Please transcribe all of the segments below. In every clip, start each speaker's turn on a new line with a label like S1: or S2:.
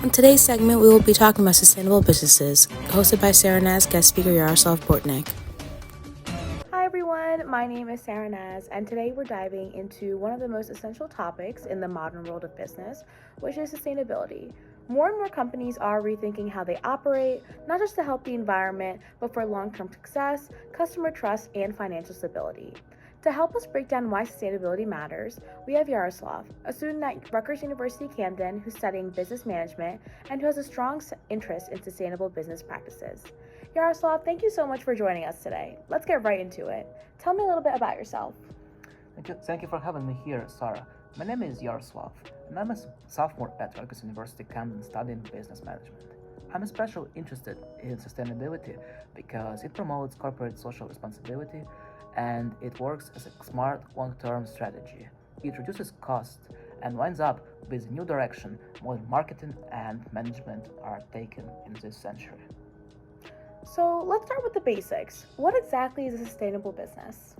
S1: On today's segment, we will be talking about sustainable businesses, hosted by Sarah Naz, guest speaker Yaroslav Bortnyk.
S2: Hi everyone, my name is Sarah Naz, and today we're diving into one of the most essential topics in the modern world of business, which is sustainability. More and more companies are rethinking how they operate, not just to help the environment, but for long-term success, customer trust, and financial stability. To help us break down why sustainability matters, we have Yaroslav, a student at Rutgers University Camden who's studying business management and who has a strong interest in sustainable business practices. Yaroslav, thank you so much for joining us today. Let's get right into it. Tell me a little bit about yourself.
S3: Thank you for having me here, Sarah. My name is Yaroslav, and I'm a sophomore at Rutgers University Camden studying business management. I'm especially interested in sustainability because it promotes corporate social responsibility and it works as a smart long-term strategy. It reduces costs and winds up with a new direction modern marketing and management are taking in this century.
S2: So let's start with the basics. What exactly is a sustainable business?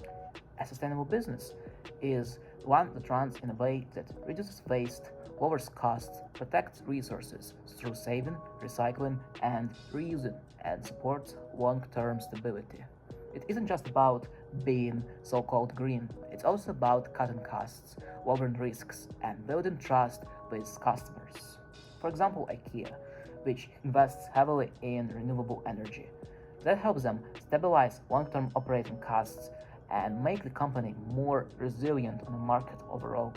S3: A sustainable business is one that runs in a way that reduces waste, lowers costs, protects resources through saving, recycling, and reusing, and supports long-term stability. It isn't just about being so-called green, it's also about cutting costs, lowering risks, and building trust with customers. For example, IKEA, which invests heavily in renewable energy. That helps them stabilize long-term operating costs and make the company more resilient on the market overall.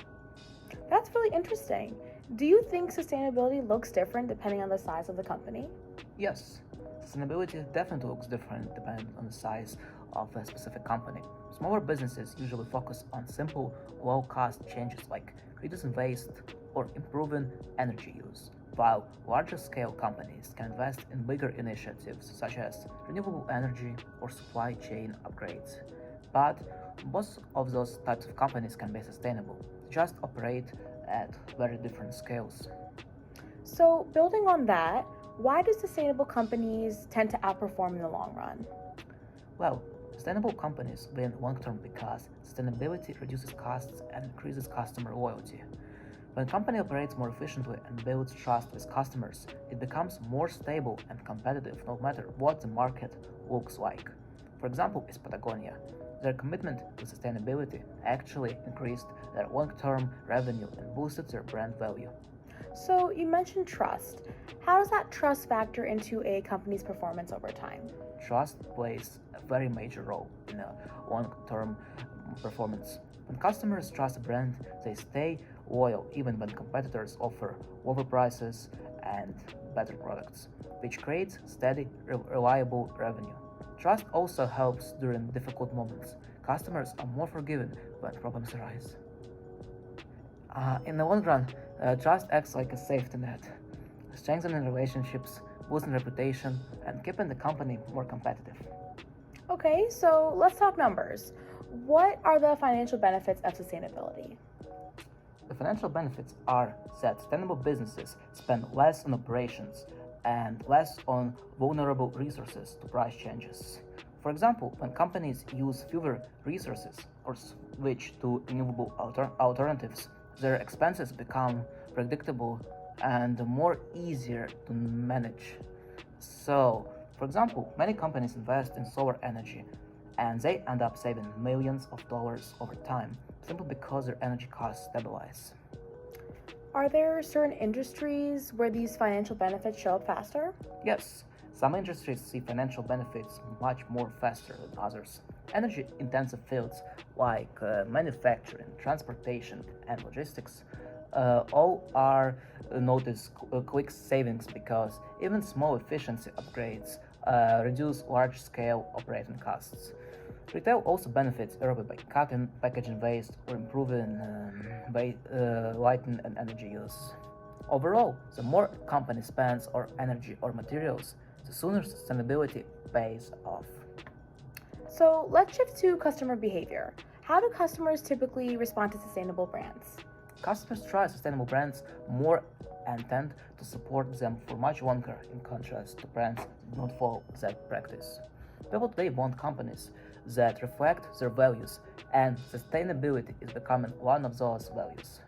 S2: That's really interesting. Do you think sustainability looks different depending on the size of the company?
S3: Yes, sustainability definitely looks different depending on the size of a specific company. Smaller businesses usually focus on simple, low-cost changes like reducing waste or improving energy use, while larger-scale companies can invest in bigger initiatives such as renewable energy or supply chain upgrades. But both of those types of companies can be sustainable, just operate at very different scales.
S2: So, building on that, why do sustainable companies tend to outperform in the long run?
S3: Well, sustainable companies win long term because sustainability reduces costs and increases customer loyalty. When a company operates more efficiently and builds trust with customers, it becomes more stable and competitive no matter what the market looks like. For example, is Patagonia. Their commitment to sustainability actually increased their long-term revenue and boosted their brand value.
S2: So, you mentioned trust. How does that trust factor into a company's performance over time?
S3: Trust plays a very major role in a long-term performance. When customers trust a brand, they stay loyal even when competitors offer lower prices and better products, which creates steady, reliable revenue. Trust also helps during difficult moments. Customers are more forgiving when problems arise. In the long run, trust acts like a safety net, strengthening relationships, boosting reputation, and keeping the company more competitive.
S2: Okay, so let's talk numbers. What are the financial benefits of sustainability?
S3: The financial benefits are that sustainable businesses spend less on operations and less on vulnerable resources to price changes. For example, when companies use fewer resources or switch to renewable alternatives, their expenses become predictable and more easier to manage. So, for example, many companies invest in solar energy and they end up saving millions of dollars over time simply because their energy costs stabilize.
S2: Are there certain industries where these financial benefits show up faster?
S3: Yes, some industries see financial benefits much more faster than others. Energy intensive fields like manufacturing, transportation, and logistics all are notice quick savings because even small efficiency upgrades reduce large scale operating costs. Retail also benefits early by cutting packaging waste or improving lighting and energy use. Overall, the more a company spends on energy or materials, the sooner sustainability pays off.
S2: So let's shift to customer behavior. How do customers typically respond to sustainable brands?
S3: Customers try sustainable brands more and tend to support them for much longer, in contrast to brands that do not follow that practice. People today want companies that reflect their values, and sustainability is becoming one of those values.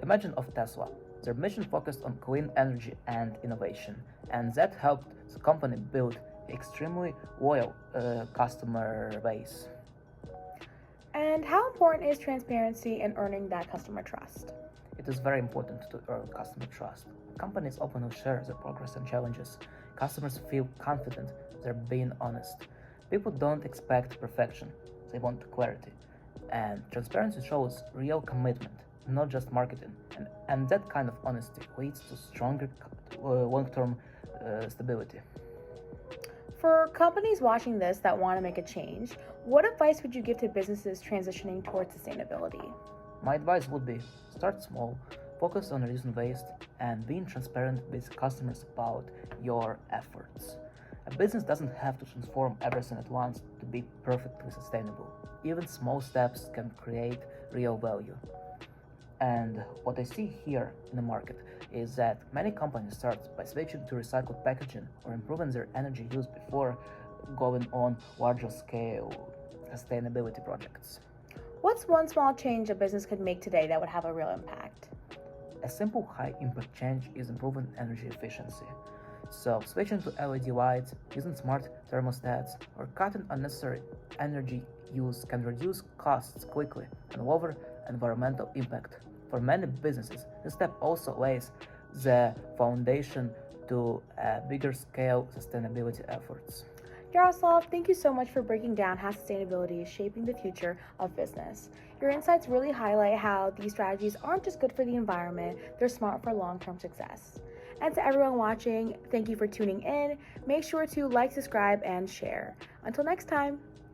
S3: Imagine of Tesla. Their mission focused on clean energy and innovation, and that helped the company build extremely loyal customer base.
S2: And how important is transparency in earning that customer trust?
S3: It is very important to earn customer trust. Companies openly share their progress and challenges. Customers feel confident they're being honest. People don't expect perfection, they want clarity. And transparency shows real commitment, not just marketing. And that kind of honesty leads to stronger long term stability.
S2: For companies watching this that want to make a change, what advice would you give to businesses transitioning towards sustainability?
S3: My advice would be start small, focus on reducing waste, and being transparent with customers about your efforts. A business doesn't have to transform everything at once to be perfectly sustainable. Even small steps can create real value. And what I see here in the market is that many companies start by switching to recycled packaging or improving their energy use before going on larger scale sustainability projects.
S2: What's one small change a business could make today that would have a real impact?
S3: A simple high impact change is improving energy efficiency. So, switching to LED lights, using smart thermostats, or cutting unnecessary energy use can reduce costs quickly and lower environmental impact. For many businesses, this step also lays the foundation to bigger scale sustainability efforts.
S2: Yaroslav, thank you so much for breaking down how sustainability is shaping the future of business. Your insights really highlight how these strategies aren't just good for the environment, they're smart for long-term success. And to everyone watching, thank you for tuning in. Make sure to like, subscribe, and share. Until next time.